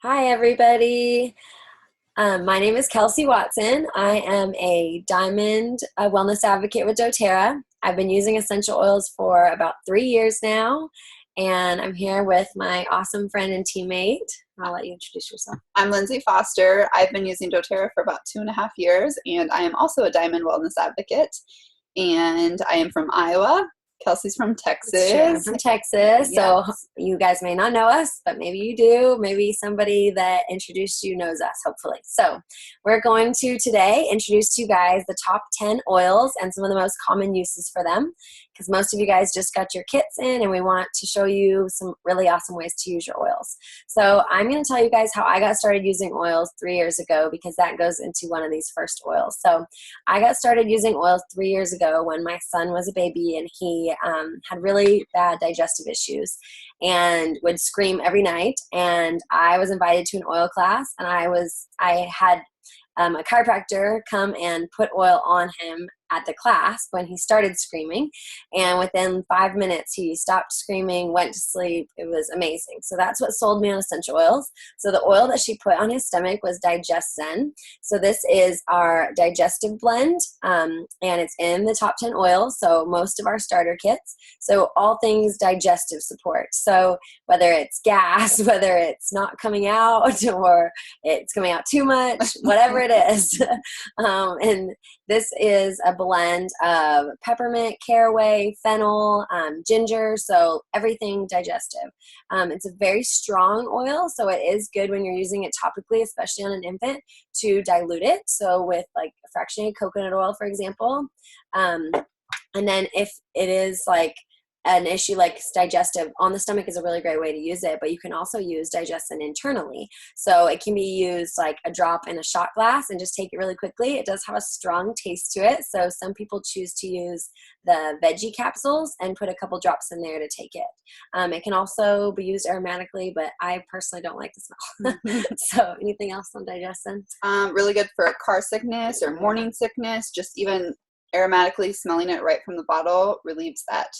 Hi, everybody. My name is Kelsey Watson. I am a Diamond Wellness Advocate with doTERRA. I've been using essential oils for about 3 years now, and I'm here with my awesome friend and teammate. I'll let you introduce yourself. I'm Lindsay Foster. I've been using doTERRA for about 2.5 years, and I am also a Diamond Wellness Advocate, and I am from Iowa. Kelsey's from Texas. Sure, I'm from Texas, Yes. so you guys may not know us, but maybe you do. Maybe somebody that introduced you knows us, hopefully. So we're going to today introduce to you guys the top 10 oils and some of the most common uses for them, because most of you guys just got your kits in, and we want to show you some really awesome ways to use your oils. So I'm going to tell you guys how I got started using oils 3 years ago, because that goes into one of these first oils. So I got started using oils 3 years ago when my son was a baby, and he had really bad digestive issues and would scream every night. And I was invited to an oil class, and I had a chiropractor come and put oil on him at the class when he started screaming, and within 5 minutes he stopped screaming, went to sleep. It was amazing. So that's what sold me on essential oils. So the oil that she put on his stomach was Digest Zen. So this is our digestive blend, and it's in the top 10 oils, so most of our starter kits. So all things digestive support. So whether it's gas, whether it's not coming out or it's coming out too much, whatever it is. And this is a blend of peppermint, caraway, fennel, ginger, so everything digestive. It's a very strong oil, so it is good when you're using it topically, especially on an infant, to dilute it. So with like fractionated coconut oil, for example. And then if it is like an issue like digestive, on the stomach is a really great way to use it, but you can also use Digestin internally. So it can be used like a drop in a shot glass and just take it really quickly. It does have a strong taste to it, so some people choose to use the veggie capsules and put a couple drops in there to take it. It can also be used aromatically, but I personally don't like the smell. So anything else on Digestin? Really good for car sickness or morning sickness. Just even aromatically smelling it right from the bottle relieves that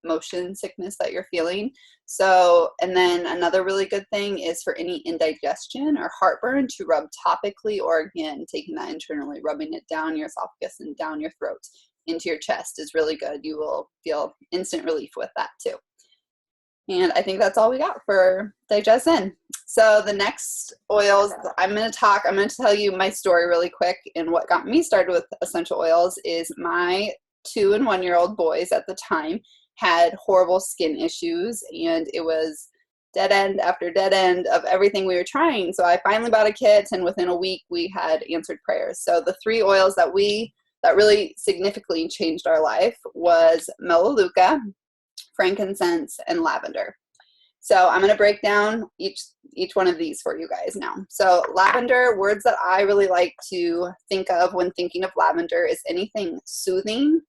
motion sickness that you're feeling. So, and then another really good thing is for any indigestion or heartburn to rub topically, or again, taking that internally, rubbing it down your esophagus and down your throat into your chest is really good. You will feel instant relief with that too. And I think that's all we got for Digestin. So the next oils I'm going to tell you my story really quick. And what got me started with essential oils is my 2 and 1 year old boys at the time had horrible skin issues, and it was dead end after dead end of everything we were trying. So I finally bought a kit, and within a week we had answered prayers. So the 3 oils that really significantly changed our life was melaleuca, frankincense, and lavender. So I'm going to break down each one of these for you guys now. So lavender, words that I really like to think of when thinking of lavender is anything soothing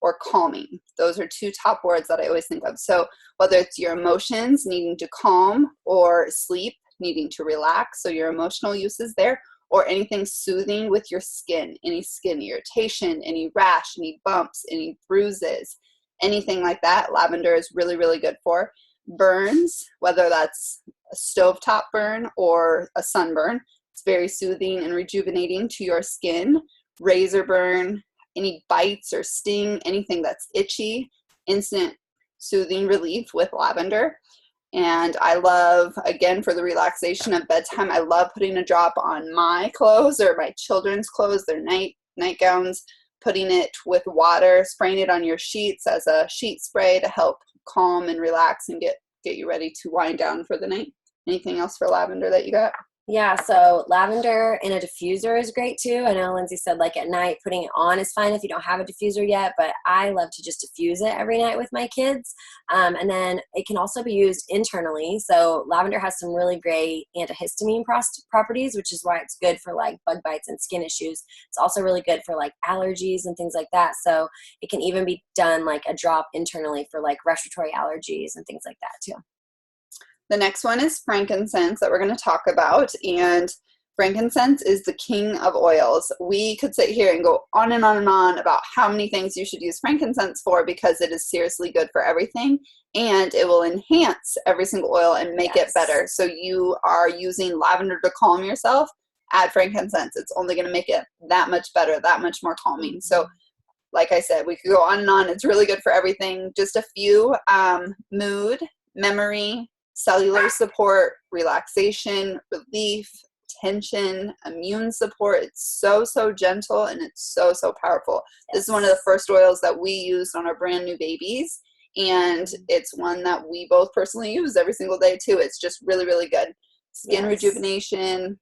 or calming. Those are 2 top words that I always think of. So whether it's your emotions needing to calm, or sleep needing to relax, so your emotional uses there, or anything soothing with your skin, any skin irritation, any rash, any bumps, any bruises, anything like that, lavender is really, really good for. Burns, whether that's a stovetop burn or a sunburn, it's very soothing and rejuvenating to your skin. Razor burn, any bites or sting, anything that's itchy, instant soothing relief with lavender. And I love, again, for the relaxation of bedtime, I love putting a drop on my clothes or my children's clothes, their nightgowns, putting it with water, spraying it on your sheets as a sheet spray to help calm and relax and get you ready to wind down for the night. Anything else for lavender that you got? Yeah, so lavender in a diffuser is great too. I know Lindsay said like at night putting it on is fine if you don't have a diffuser yet, but I love to just diffuse it every night with my kids. And then it can also be used internally. So lavender has some really great antihistamine properties, which is why it's good for like bug bites and skin issues. It's also really good for like allergies and things like that. So it can even be done like a drop internally for like respiratory allergies and things like that too. The next one is frankincense that we're going to talk about, and frankincense is the king of oils. We could sit here and go on and on and on about how many things you should use frankincense for, because it is seriously good for everything. and it will enhance every single oil and make it better. Yes. So you are using lavender to calm yourself, add frankincense. It's only going to make it that much better, that much more calming. So like I said, we could go on and on. It's really good for everything. Just a few: mood, memory, cellular support, relaxation, relief, tension, immune support. It's so, so gentle, and it's so, so powerful. Yes. This is one of the first oils that we used on our brand new babies, and it's one that we both personally use every single day too. It's just really, really good. Skin rejuvenation.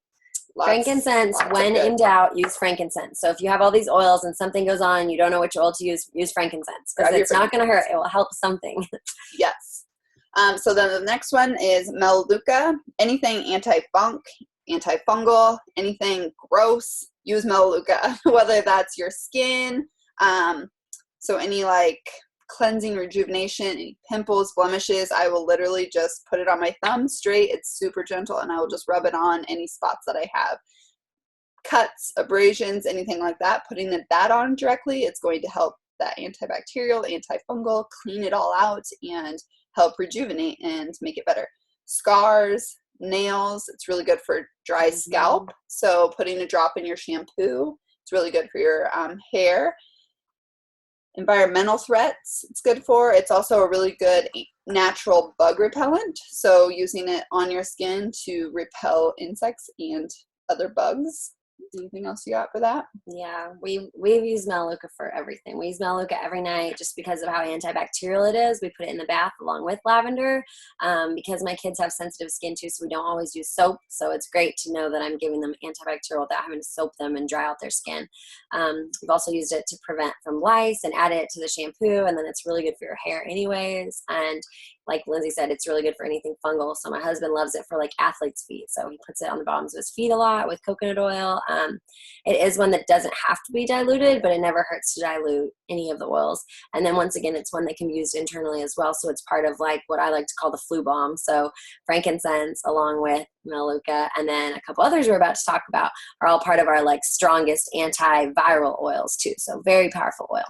Frankincense, when in doubt, use frankincense. So if you have all these oils and something goes on, you don't know which oil to use frankincense, because it's not going to hurt. It will help something. Yes. So then the next one is Melaleuca. Anything anti-funk, antifungal, anything gross, use Melaleuca, whether that's your skin, so any like cleansing, rejuvenation, any pimples, blemishes. I will literally just put it on my thumb straight. It's super gentle, and I will just rub it on any spots that I have. Cuts, abrasions, anything like that, putting that on directly, it's going to help that antibacterial, antifungal, clean it all out and help rejuvenate and make it better. Scars, nails, it's really good for dry scalp. So putting a drop in your shampoo, it's really good for your hair. Environmental threats, it's good for. It's also a really good natural bug repellent. So using it on your skin to repel insects and other bugs. Anything else you got for that? Yeah, we've used Melaleuca for everything. We use Melaleuca every night just because of how antibacterial it is. We put it in the bath along with lavender, because my kids have sensitive skin too, so we don't always use soap. So it's great to know that I'm giving them antibacterial without having to soap them and dry out their skin. We've also used it to prevent from lice and add it to the shampoo, and then it's really good for your hair anyways. And like Lindsay said, it's really good for anything fungal. So my husband loves it for like athlete's feet. So he puts it on the bottoms of his feet a lot with coconut oil. It is one that doesn't have to be diluted, but it never hurts to dilute any of the oils. And then once again, it's one that can be used internally as well. So it's part of like what I like to call the flu bomb. So frankincense along with Melaleuca, and then a couple others we're about to talk about are all part of our like strongest antiviral oils too. So very powerful oil.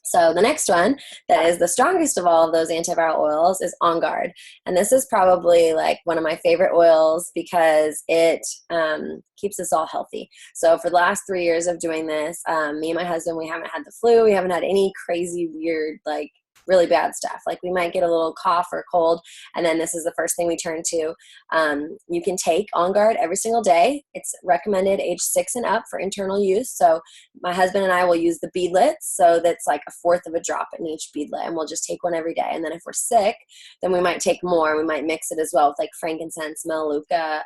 So the next one that is the strongest of all of those antiviral oils is On Guard. And this is probably like one of my favorite oils because it keeps us all healthy. So for the last 3 years of doing this, me and my husband, we haven't had the flu. We haven't had any crazy, weird, like really bad stuff. Like we might get a little cough or cold, and then this is the first thing we turn to. You can take On Guard every single day. It's recommended age 6 and up for internal use. So my husband and I will use the beadlets. So that's like a fourth of a drop in each beadlet, and we'll just take one every day. And then if we're sick, then we might take more. We might mix it as well with like frankincense, Melaleuca,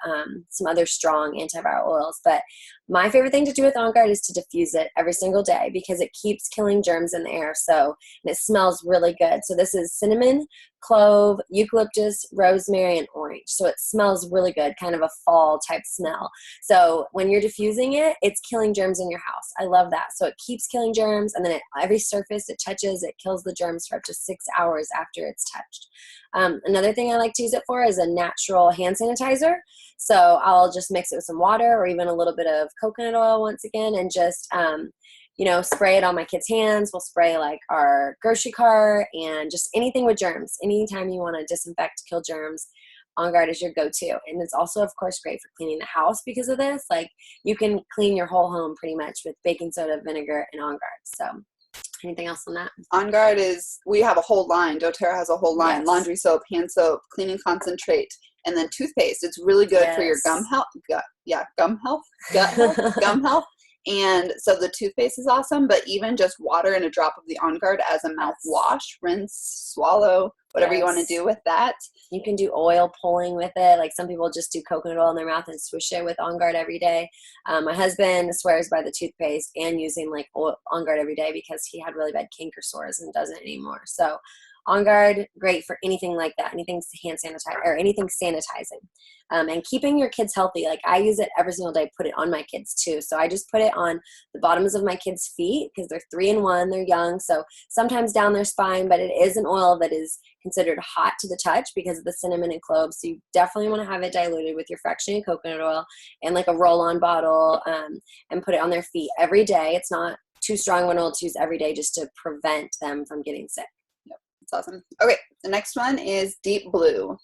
some other strong antiviral oils. But my favorite thing to do with On Guard is to diffuse it every single day because it keeps killing germs in the air. So, and it smells really good. So this is cinnamon, clove, eucalyptus, rosemary, and orange. So it smells really good, kind of a fall type smell. So when you're diffusing it, it's killing germs in your house. I love that. So it keeps killing germs, and then every surface it touches, it kills the germs for up to 6 hours after it's touched. Another thing I like to use it for is a natural hand sanitizer. So I'll just mix it with some water or even a little bit of coconut oil once again, and just spray it on my kids' hands. We'll spray like our grocery cart and just anything with germs. Anytime you want to disinfect, kill germs, On Guard is your go-to. And it's also, of course, great for cleaning the house because of this. Like you can clean your whole home pretty much with baking soda, vinegar, and On Guard. So anything else on that? On Guard we have a whole line. doTERRA has a whole line. Yes. Laundry soap, hand soap, cleaning concentrate, and then toothpaste. It's really good for your gum health. Gut health, gum health. And so the toothpaste is awesome, but even just water and a drop of the On Guard as a mouthwash, rinse, swallow, whatever you want to do with that. You can do oil pulling with it. Like some people just do coconut oil in their mouth and swish it with On Guard every day. My husband swears by the toothpaste and using like On Guard every day because he had really bad canker sores and doesn't anymore. So On Guard, great for anything like that, anything hand sanitizer or anything sanitizing. And keeping your kids healthy. Like I use it every single day, put it on my kids too. So I just put it on the bottoms of my kids' feet because they're 3 and 1, they're young. So sometimes down their spine, but it is an oil that is considered hot to the touch because of the cinnamon and clove. So you definitely want to have it diluted with your fractionated coconut oil and like a roll-on bottle, and put it on their feet every day. It's not too strong of an oil to use every day just to prevent them from getting sick. That's awesome. Okay, the next one is Deep Blue.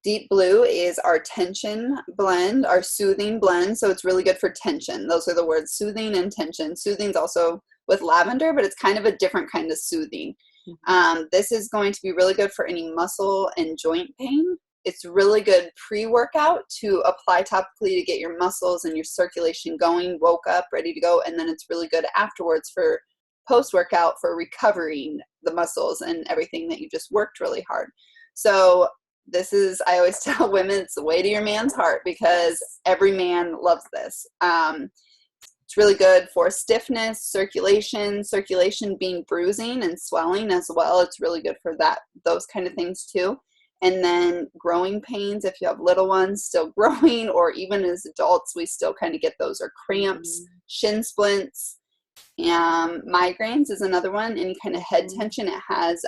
Deep Blue is our tension blend, our soothing blend. So it's really good for tension. Those are the words, soothing and tension. Soothing's also with lavender, but it's kind of a different kind of soothing. This is going to be really good for any muscle and joint pain. It's really good pre-workout to apply topically to get your muscles and your circulation going, woke up, ready to go. And then it's really good afterwards for post-workout for recovering the muscles and everything that you just worked really hard. So this is, I always tell women, it's the way to your man's heart because every man loves this. It's really good for stiffness, circulation being bruising and swelling as well. It's really good for that, those kind of things too. And then growing pains, if you have little ones still growing, or even as adults, we still kind of get those, or cramps, shin splints. Migraines is another one. Any kind of head tension, it has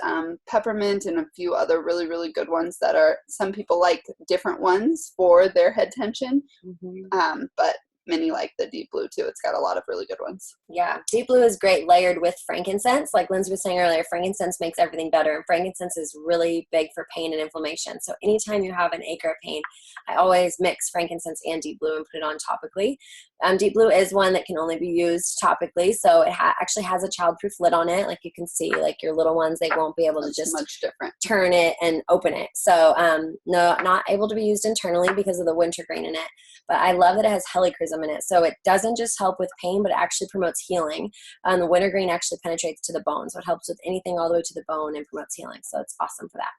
peppermint and a few other really, really good ones that are, some people like different ones for their head tension, but many like the Deep Blue too. It's got a lot of really good ones. Yeah, Deep Blue is great layered with frankincense. Like Lindsay was saying earlier, frankincense makes everything better, and frankincense is really big for pain and inflammation. So anytime you have an ache or pain, I always mix frankincense and Deep Blue and put it on topically. Deep Blue is one that can only be used topically, so it actually has a childproof lid on it. Like you can see, like your little ones, they won't be able to just much different. Turn it and open it. So no, not able to be used internally because of the wintergreen in it. But I love that it has helichrysum in it. So it doesn't just help with pain, but it actually promotes healing. The wintergreen actually penetrates to the bone. So it helps with anything all the way to the bone and promotes healing. So it's awesome for that.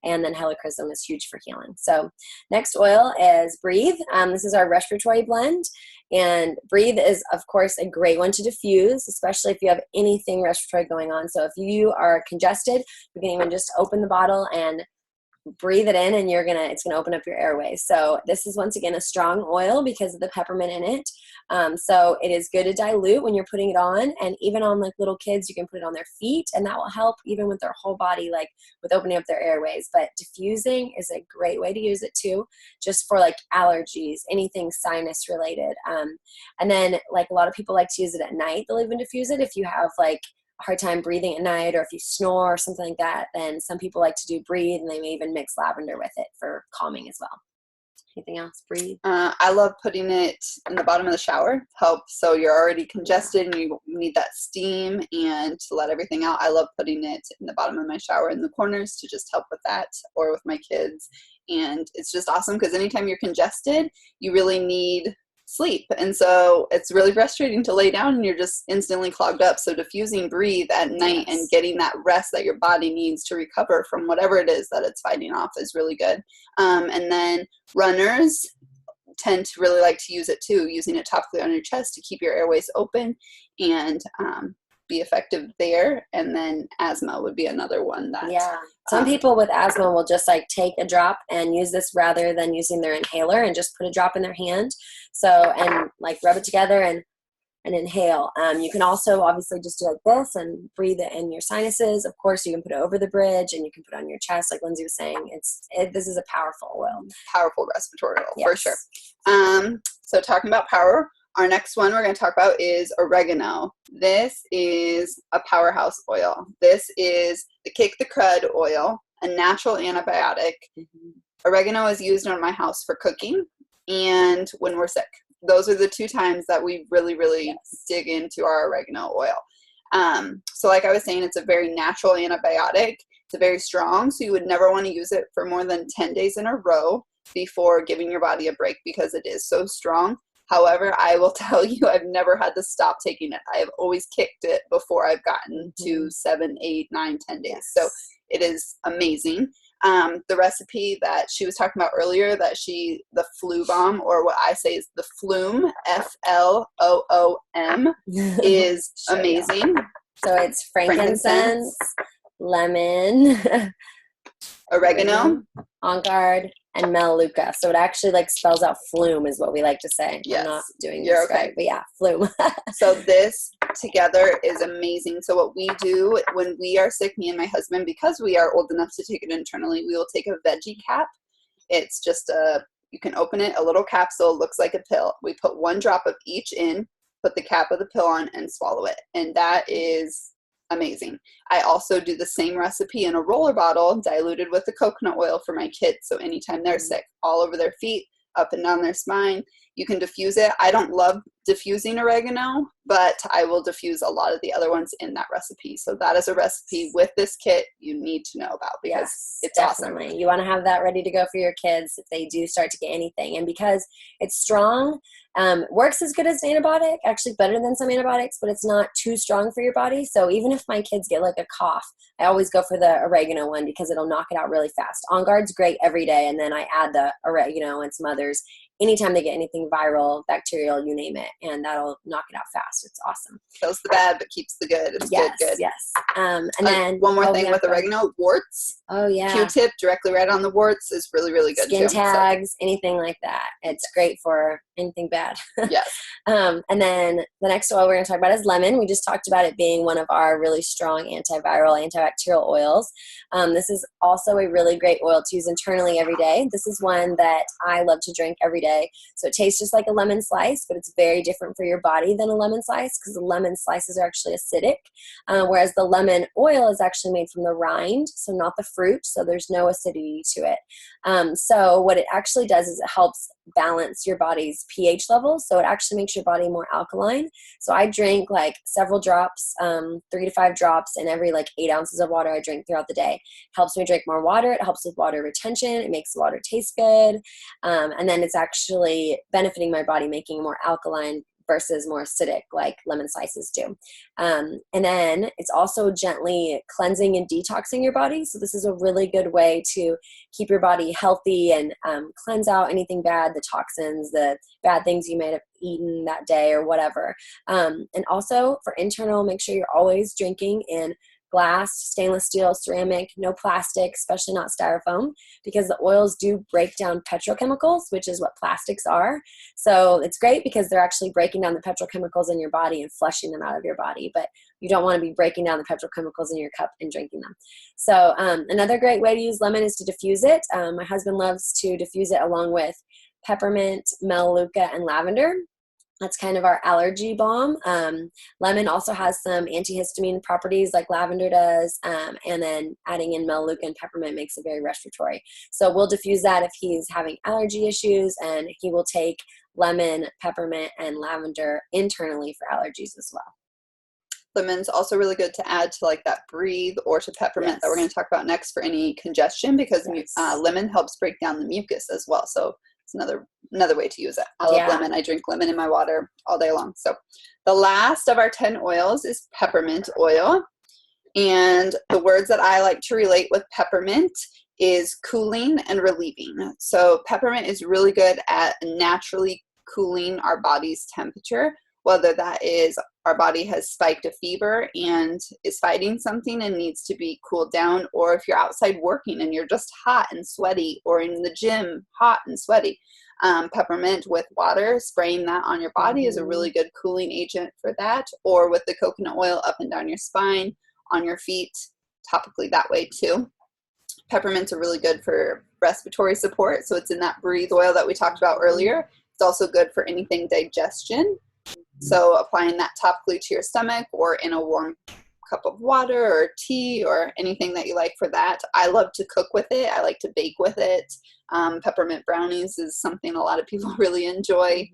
And then helichrysum is huge for healing. So next oil is Breathe. This is our respiratory blend. And Breathe is, of course, a great one to diffuse, especially if you have anything respiratory going on. So if you are congested, you can even just open the bottle and breathe it in, and it's gonna open up your airways. So this is once again a strong oil because of the peppermint in it. So it is good to dilute when you're putting it on, and even on like little kids, you can put it on their feet, and that will help even with their whole body, like with opening up their airways. But diffusing is a great way to use it too, just for like allergies, anything sinus related. And then like a lot of people like to use it at night. They'll even diffuse it if you have like hard time breathing at night, or if you snore or something like that, then some people like to do Breathe, and they may even mix lavender with it for calming as well. Anything else? Breathe. I love putting it in the bottom of the shower. Helps, so you're already congested and you need that steam and to let everything out. I love putting it in the bottom of my shower in the corners to just help with that, or with my kids. And it's just awesome because anytime you're congested, you really need sleep, and so it's really frustrating to lay down and you're just instantly clogged up. So diffusing Breathe at night and getting that rest that your body needs to recover from whatever it is that it's fighting off is really good. And then runners tend to really like to use it too, using it topically on your chest to keep your airways open and be effective there. And then asthma would be another one that some people with asthma will just like take a drop and use this rather than using their inhaler, and just put a drop in their hand, so and like rub it together and inhale. You can also obviously just do like this and breathe it in your sinuses. Of course, you can put it over the bridge, and you can put it on your chest like Lindsay was saying. This is a powerful oil, powerful respiratory oil. For sure. So talking about power, our next one we're going to talk about is oregano. This is a powerhouse oil. This is the kick the crud oil, a natural antibiotic. Oregano is used in my house for cooking and when we're sick. Those are the two times that we really, really dig into our oregano oil. So like I was saying, it's a very natural antibiotic. It's very strong, so you would never want to use it for more than 10 days in a row before giving your body a break because it is so strong. However, I will tell you, I've never had to stop taking it. I have always kicked it before I've gotten to 7, 8, 9, 10 days. So it is amazing. The recipe that she was talking about earlier, the flu bomb, or what I say is the flume, FLOOM, is amazing. So it's frankincense, lemon, oregano, on guard, and melaleuca. So it actually like spells out flume is what we like to say. Yes. I'm not doing this right, but yeah, flume. So this together is amazing. So what we do when we are sick, me and my husband, because we are old enough to take it internally, we will take a veggie cap. It's just you can open it, a little capsule, looks like a pill. We put 1 drop of each in, put the cap of the pill on, and swallow it. And that is amazing. I also do the same recipe in a roller bottle diluted with the coconut oil for my kids. So anytime they're sick, all over their feet, up and down their spine, you can diffuse it. I don't love diffusing oregano, but I will diffuse a lot of the other ones in that recipe. So that is a recipe with this kit you need to know about, because Yes, it's definitely awesome. You want to have that ready to go for your kids if they do start to get anything. And because it's strong, works as good as an antibiotic, actually better than some antibiotics, but it's not too strong for your body. So even if my kids get like a cough, I always go for the oregano one because it'll knock it out really fast. On Guard's great every day, and then I add the oregano and some others anytime they get anything viral, bacterial, you name it, and that'll knock it out fast. It's awesome. Kills the bad but keeps the good. It's Yes, good. yes. And then one more thing with oregano, warts. Oh yeah. Q-tip directly right on the warts is really, really good Skin too. tags, anything like that. It's great for anything bad. Yes. And then the next oil we're going to talk about is lemon. We just talked about it being one of our really strong antiviral, antibacterial oils. This is also a really great oil to use internally every day. This is one that I love to drink every day. So it tastes just like a lemon slice, but it's very different for your body than a lemon slice because the lemon slices are actually acidic, whereas the lemon oil is actually made from the rind, so not the fruit, so there's no acidity to it. So what it actually does is it helps balance your body's pH levels, so it actually makes your body more alkaline. So I drink like several drops, 3 to 5 drops in every like 8 ounces of water I drink throughout the day. Helps me drink more water. It helps with water retention. It makes the water taste good. And then it's actually benefiting my body, making it more alkaline versus more acidic like lemon slices do. And then it's also gently cleansing and detoxing your body. So this is a really good way to keep your body healthy and cleanse out anything bad, the toxins, the bad things you may have eaten that day or whatever. And also for internal, make sure you're always drinking in glass, stainless steel, ceramic, no plastic, especially not styrofoam, because the oils do break down petrochemicals, which is what plastics are. So it's great because they're actually breaking down the petrochemicals in your body and flushing them out of your body, but you don't want to be breaking down the petrochemicals in your cup and drinking them. So another great way to use lemon is to diffuse it. My husband loves to diffuse it along with peppermint, melaleuca, and lavender. That's kind of our allergy balm. Lemon also has some antihistamine properties like lavender does, and then adding in melaleuca and peppermint makes it very respiratory. So we'll diffuse that if he's having allergy issues, and he will take lemon, peppermint, and lavender internally for allergies as well. Lemon's also really good to add to like that breathe or to peppermint that we're going to talk about next for any congestion, because lemon helps break down the mucus as well. So it's another way to use it. I love lemon. I drink lemon in my water all day long. So the last of our 10 oils is peppermint oil. And the words that I like to relate with peppermint is cooling and relieving. So peppermint is really good at naturally cooling our body's temperature, whether that is our body has spiked a fever and is fighting something and needs to be cooled down, or if you're outside working and you're just hot and sweaty, or in the gym hot and sweaty. Peppermint with water, spraying that on your body is a really good cooling agent for that, or with the coconut oil up and down your spine, on your feet, topically that way too. Peppermints are really good for respiratory support, so it's in that breathe oil that we talked about earlier. It's also good for anything digestion. So applying that topically to your stomach or in a warm cup of water or tea or anything that you like for that. I love to cook with it. I like to bake with it. Peppermint brownies is something a lot of people really enjoy.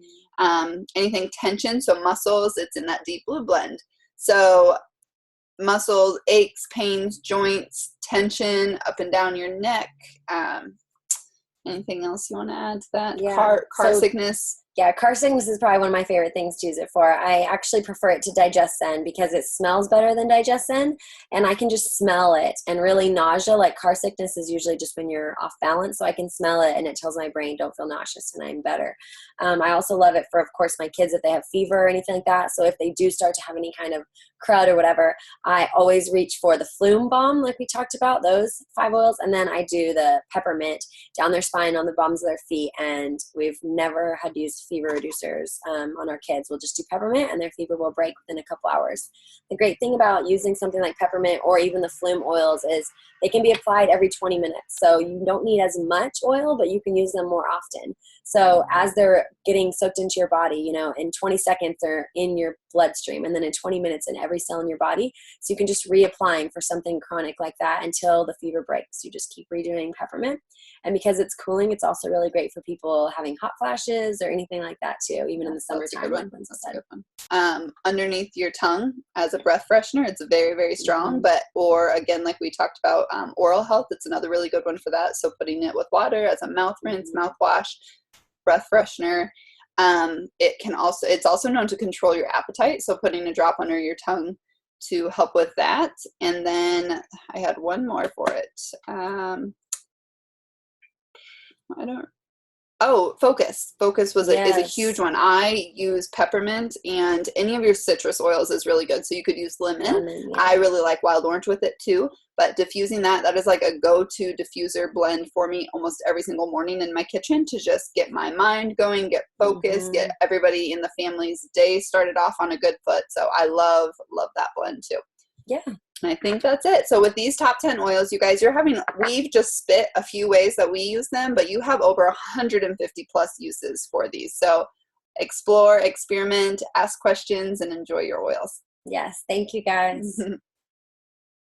Anything tension, so muscles, it's in that deep blue blend. So muscles, aches, pains, joints, tension up and down your neck. Anything else you want to add to that? Car sickness. Yeah, car sickness is probably one of my favorite things to use it for. I actually prefer it to Digest-N because it smells better than Digest-N, and I can just smell it. And really nausea, like car sickness is usually just when you're off balance, so I can smell it and it tells my brain don't feel nauseous and I'm better. I also love it for, of course, my kids if they have fever or anything like that. So if they do start to have any kind of crud or whatever, I always reach for the Flume Balm like we talked about, those 5 oils, and then I do the peppermint down their spine on the bottoms of their feet, and we've never had to use fever reducers on our kids. We'll just do peppermint and their fever will break within a couple hours. The great thing about using something like peppermint or even the Flume oils is they can be applied every 20 minutes. So you don't need as much oil, but you can use them more often. So as they're getting soaked into your body, you know, in 20 seconds or in your bloodstream, and then in 20 minutes in every cell in your body. So you can just reapplying for something chronic like that until the fever breaks. You just keep redoing peppermint. And because it's cooling, it's also really great for people having hot flashes or anything like that too, even in the summertime. Like Lindsay said. Underneath your tongue as a breath freshener, it's very, very strong. But, or again, like we talked about, oral health, it's another really good one for that. So putting it with water as a mouth rinse, mouthwash, breath freshener. It's also known to control your appetite. So putting a drop under your tongue to help with that. And then I had one more for it. Focus. Focus is a huge one. I use peppermint, and any of your citrus oils is really good. So you could use lemon. Yeah. I really like wild orange with it too. But diffusing that is like a go-to diffuser blend for me almost every single morning in my kitchen to just get my mind going, get focused, get everybody in the family's day started off on a good foot. So I love that blend too. Yeah. And I think that's it. So with these top 10 oils, you guys, we've just spit a few ways that we use them, but you have over 150 plus uses for these. So explore, experiment, ask questions, and enjoy your oils. Yes. Thank you guys.